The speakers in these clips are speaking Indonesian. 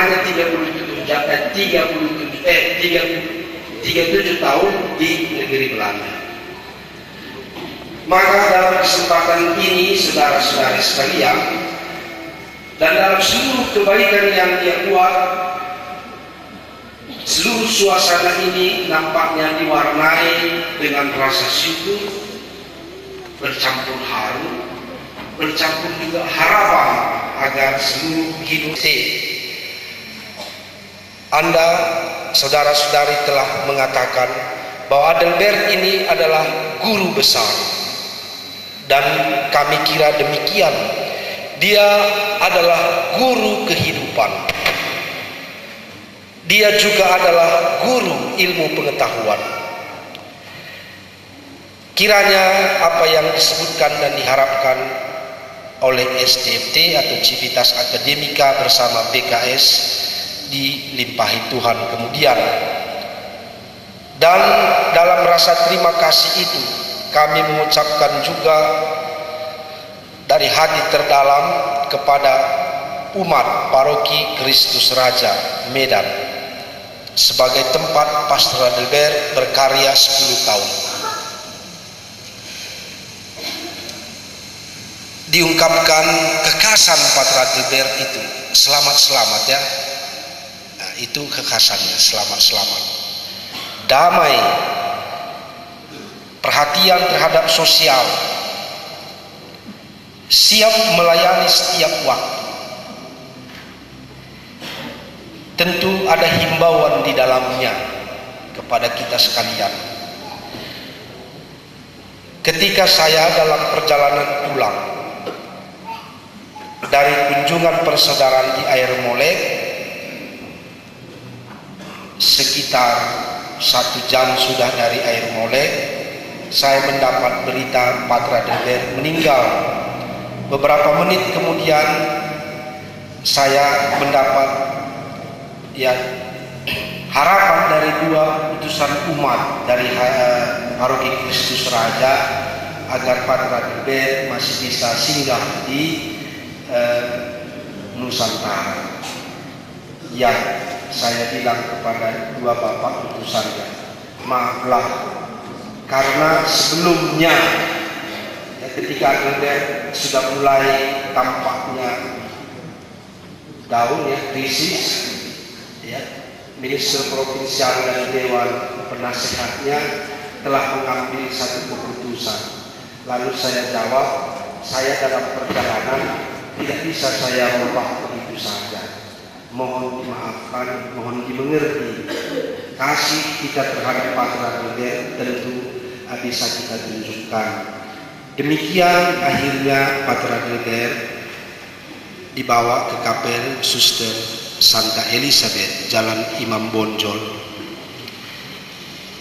hanya 37 tahun di negeri Belanda. Maka dalam kesempatan ini, saudara-saudara sekalian, dan dalam seluruh kebaikan yang dia buat, seluruh suasana ini nampaknya diwarnai dengan rasa syukur, bercampur haru, bercampur juga harapan agar seluruh hidup. Anda, saudara-saudari, telah mengatakan bahwa Adelbert ini adalah guru besar, dan kami kira demikian. Dia adalah guru kehidupan. Dia juga adalah guru ilmu pengetahuan. Kiranya apa yang disebutkan dan diharapkan oleh STFT atau Civitas Academica bersama BKS dilimpahi Tuhan kemudian. Dan dalam rasa terima kasih itu, kami mengucapkan juga dari hati terdalam kepada umat Paroki Kristus Raja Medan sebagai tempat Pastor Adelbert berkarya 10 tahun. Diungkapkan kekhasan Pastor Adelbert itu, selamat-selamat ya. Nah, itu kekhasannya, selamat-selamat. Damai, perhatian terhadap sosial, siap melayani setiap waktu. Tentu ada himbauan di dalamnya kepada kita sekalian. Ketika saya dalam perjalanan pulang dari kunjungan persaudaraan di Air Molek, sekitar 1 jam sudah dari Air Molek, saya mendapat berita Pater Adelbert meninggal. Beberapa menit kemudian saya mendapat harapan dari 2 utusan umat dari Paroki Kristus Raja agar Pater Adelbert masih bisa singgah di Nusantara. Yang saya bilang kepada 2 bapak utusannya, maaflah karena sebelumnya ketika Adelbert sudah mulai tampaknya down ya, krisis ya, Minister Provinsial dan Dewan Penasehatnya telah mengambil satu keputusan. Lalu saya jawab, saya dalam perjalanan tidak bisa saya merubah begitu saja. Mohon dimaafkan, mohon dimengerti. Kasih kita terhadap Pater Adelbert tentu bisa kita tunjukkan. Demikian akhirnya Pater Adelbert dibawa ke kapel Suster Santa Elizabeth, Jalan Imam Bonjol.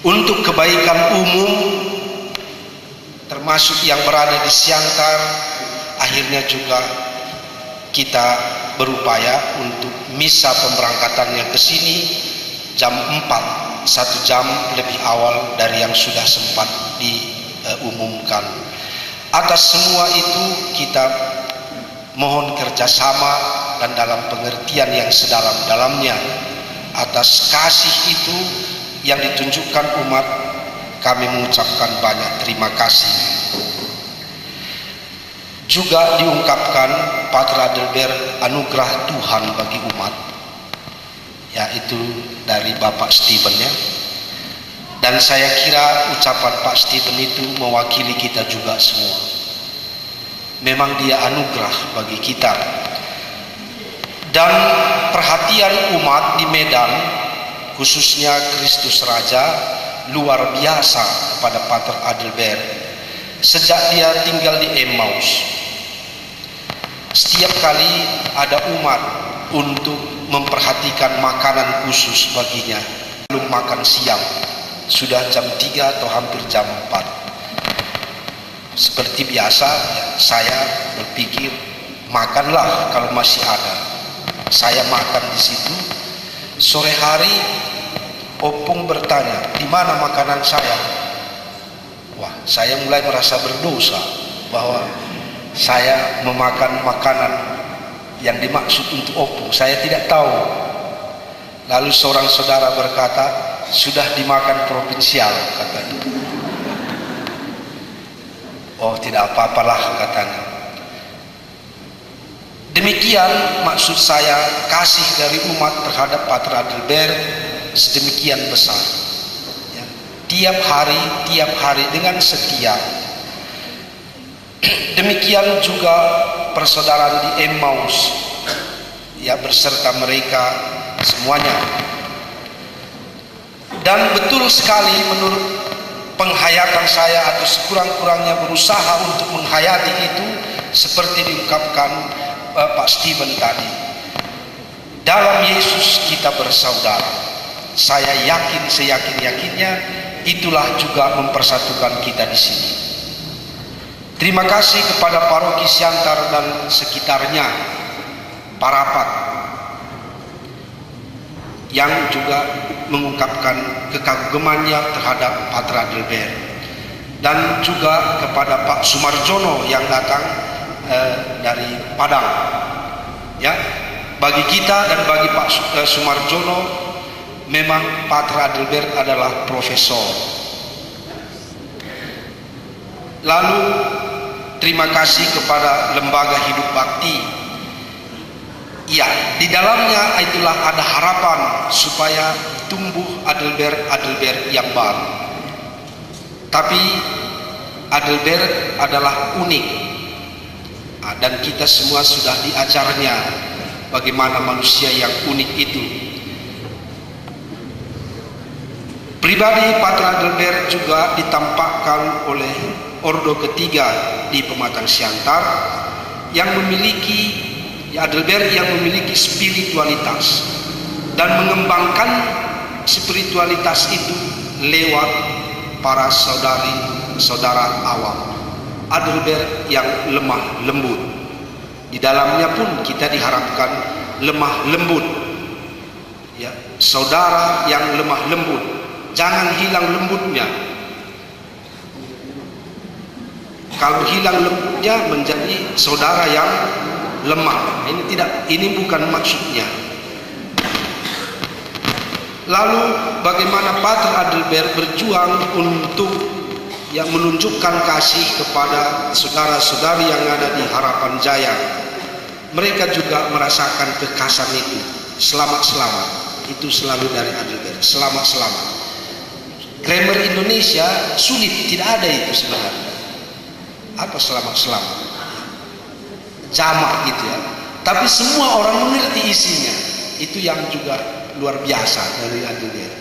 Untuk kebaikan umum, termasuk yang berada di Siantar, akhirnya juga kita berupaya untuk misa pemberangkatannya ke sini jam 4, 1 jam lebih awal dari yang sudah sempat diumumkan. Atas semua itu kita mohon kerjasama dan dalam pengertian yang sedalam-dalamnya. Atas kasih itu yang ditunjukkan umat, kami mengucapkan banyak terima kasih. Juga diungkapkan Pater Adelbert anugerah Tuhan bagi umat, yaitu dari Bapak Stephen ya. Dan saya kira ucapan Pak Stephen itu mewakili kita juga semua. Memang dia anugerah bagi kita. Dan perhatian umat di Medan, khususnya Kristus Raja, luar biasa kepada Pater Adelbert sejak dia tinggal di Emmaus. Setiap kali ada umat untuk memperhatikan makanan khusus baginya. Belum makan siang, sudah jam 3 atau hampir jam 4. Seperti biasa saya berpikir, makanlah kalau masih ada. Saya makan di situ. Sore hari Opung bertanya, di mana makanan saya? Wah, saya mulai merasa berdosa bahwa saya memakan makanan yang dimaksud untuk Opung. Saya tidak tahu Lalu seorang saudara berkata, sudah dimakan provinsial, katanya. Oh, tidak apa-apalah, katanya. Demikian maksud saya, kasih dari umat terhadap Pater Adelbert sedemikian besar, ya. Tiap hari dengan setia. Demikian juga persaudaraan di Emmaus, ya, beserta mereka semuanya. Dan betul sekali menurut penghayatan saya, atau sekurang-kurangnya berusaha untuk menghayati itu, seperti diungkapkan Pak Stephen tadi, dalam Yesus kita bersaudara. Saya yakin, seyakin-yakinnya, itulah juga mempersatukan kita di sini. Terima kasih kepada paroki Siantar dan sekitarnya, Parapat, yang juga mengungkapkan kekagumannya terhadap Pater Adelbert, dan juga kepada Pak Sumarjono yang datang dari Padang, ya. Bagi kita dan bagi Pak Sumarjono, memang Pater Adelbert adalah profesor. Lalu terima kasih kepada Lembaga Hidup Bakti. Ya, di dalamnya itulah ada harapan supaya tumbuh Adelbert yang baru. Tapi Adelbert adalah unik, dan kita semua sudah diajarnya bagaimana manusia yang unik itu. Pribadi Pater Adelbert juga ditampakkan oleh Ordo ketiga di Pematang Siantar, yang memiliki Adelbert yang memiliki spiritualitas dan mengembangkan spiritualitas itu lewat para saudara awam. Adelbert yang lemah lembut, di dalamnya pun kita diharapkan lemah lembut, ya. Saudara yang lemah lembut, jangan hilang lembutnya. Kalau hilang lembutnya menjadi saudara yang lemah. Ini bukan maksudnya. Lalu bagaimana Pater Adelbert berjuang untuk yang menunjukkan kasih kepada saudara-saudari yang ada di Harapan Jaya. Mereka juga merasakan kekasan itu. Selamat-selamat, itu selalu dari Adelbert. Selamat-selamat. Grammar Indonesia sulit, tidak ada itu sebenarnya. Apa selamat-selamat? Jamak gitu, ya. Tapi semua orang mengerti isinya. Itu yang juga luar biasa dari Adelbert.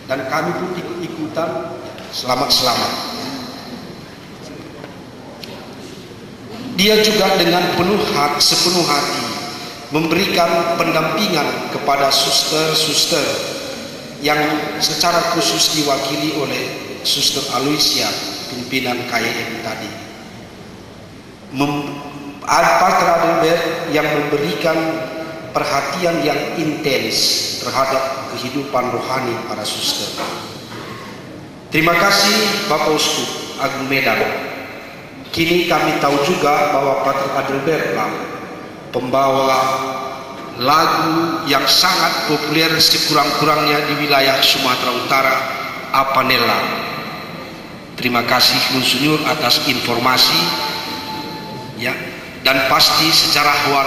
Dan kami pun ikut-ikutan selamat-selamat. Dia juga dengan sepenuh hati memberikan pendampingan kepada suster-suster yang secara khusus diwakili oleh Suster Aloysia, pimpinan KYM tadi. Pater Adelbert yang memberikan perhatian yang intens terhadap kehidupan rohani para suster. Terima kasih Bapak Uskup Agung Medan. Kini kami tahu juga bahwa Pater Adelbert lah pembawa lagu yang sangat populer sekurang-kurangnya di wilayah Sumatera Utara, Apanela. Terima kasih Monsinyur atas informasi, ya, dan pasti sejarawan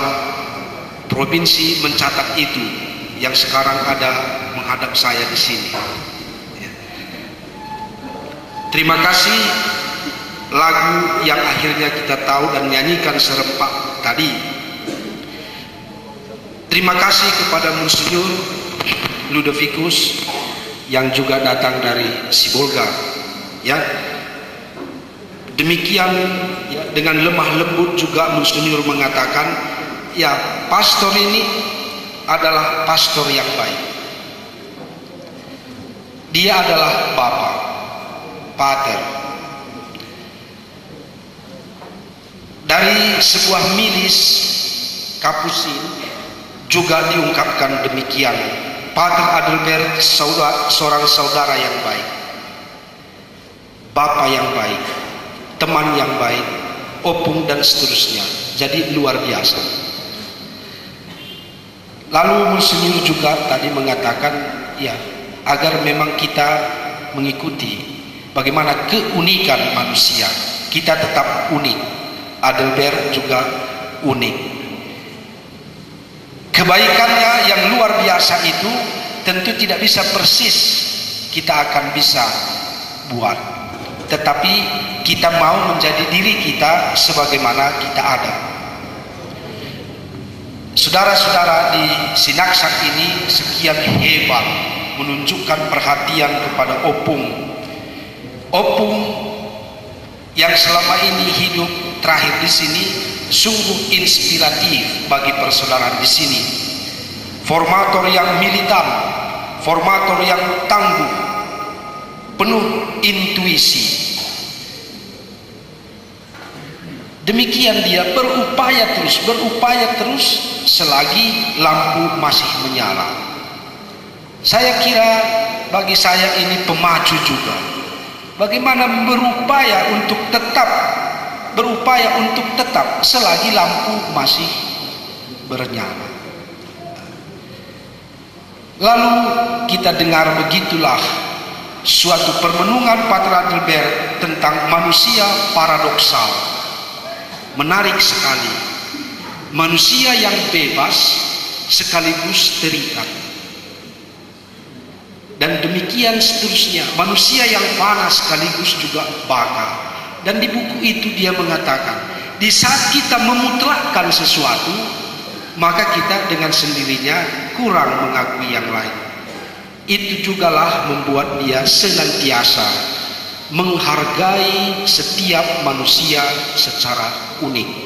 provinsi mencatat itu yang sekarang ada menghadap saya di sini. Ya. Terima kasih lagu yang akhirnya kita tahu dan nyanyikan serempak tadi. Terima kasih kepada Monsinyur Ludovicus yang juga datang dari Sibolga, ya. Demikian, ya, dengan lemah lembut juga Monsinyur mengatakan, ya, pastor ini adalah pastor yang baik. Dia adalah Bapak, Pater. Dari sebuah milis Kapusin juga diungkapkan demikian. Pater Adelbert seorang saudara yang baik, bapak yang baik, teman yang baik, opung dan seterusnya. Jadi luar biasa. Lalu Monsinyur juga tadi mengatakan, ya, agar memang kita mengikuti bagaimana keunikan manusia. Kita tetap unik. Adalbert juga unik. Kebaikannya yang luar biasa itu tentu tidak bisa persis kita akan bisa buat. Tetapi kita mau menjadi diri kita sebagaimana kita ada. Saudara-saudara di Sinaksak ini sekian hebat menunjukkan perhatian kepada Opung. Opung yang selama ini hidup terakhir di sini sungguh inspiratif bagi persaudaraan di sini. Formator yang militan, formator yang tangguh, penuh intuisi. Demikian dia berupaya terus selagi lampu masih menyala. Saya kira bagi saya ini pemacu juga. Bagaimana berupaya untuk tetap selagi lampu masih bernyala. Lalu kita dengar begitulah suatu permenungan Pater Adalbert tentang manusia paradoksal. Menarik sekali. Manusia yang bebas sekaligus terikat. Dan demikian seterusnya. Manusia yang panas sekaligus juga bakar. Dan di buku itu dia mengatakan, di saat kita memutlakkan sesuatu, maka kita dengan sendirinya kurang mengakui yang lain. Itu jugalah membuat dia senantiasa menghargai setiap manusia secara unik.